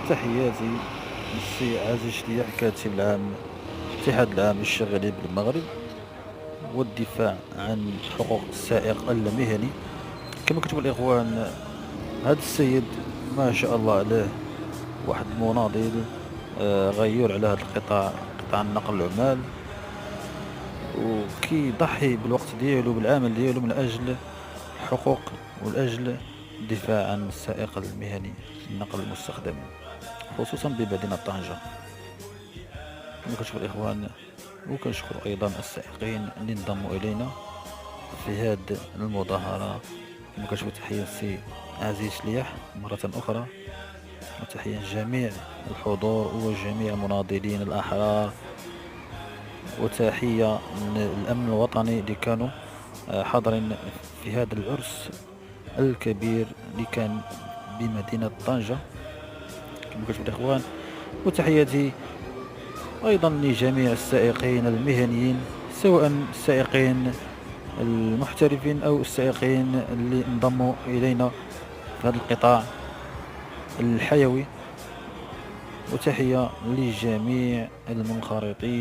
تحياتي للسي عزيز شليح كاتب العام الاتحاد العام للشغالين بالمغرب والدفاع عن حقوق السائق المهني. كما كتبوا الإخوان، هذا السيد ما شاء الله عليه واحد المناضل غيور على هذا القطاع، قطاع النقل العمال، وكيضحي بالوقت ديالو بالعمل ديالو من أجل حقوق والأجل الدفاع عن السائق المهني في النقل المستخدم، خصوصا بمدينة طنجة. كما كتشوفوا الإخوان، وكنشكر أيضا السائقين اللي انضموا إلينا في هذه المظاهرة. كما كتشوفوا، تحية السي عزيز شليح مرة أخرى، وتحية جميع الحضور وجميع المناضلين الأحرار، وتحية للأمن الوطني اللي كانوا حاضرين في هذا العرس الكبير اللي كان بمدينة طنجة. كما كتشوفوا الإخوان، وتحياتي أيضا لجميع السائقين المهنيين، سواء السائقين المحترفين أو السائقين اللي انضموا إلينا في هذا القطاع الحيوي، وتحية لجميع المنخرطين.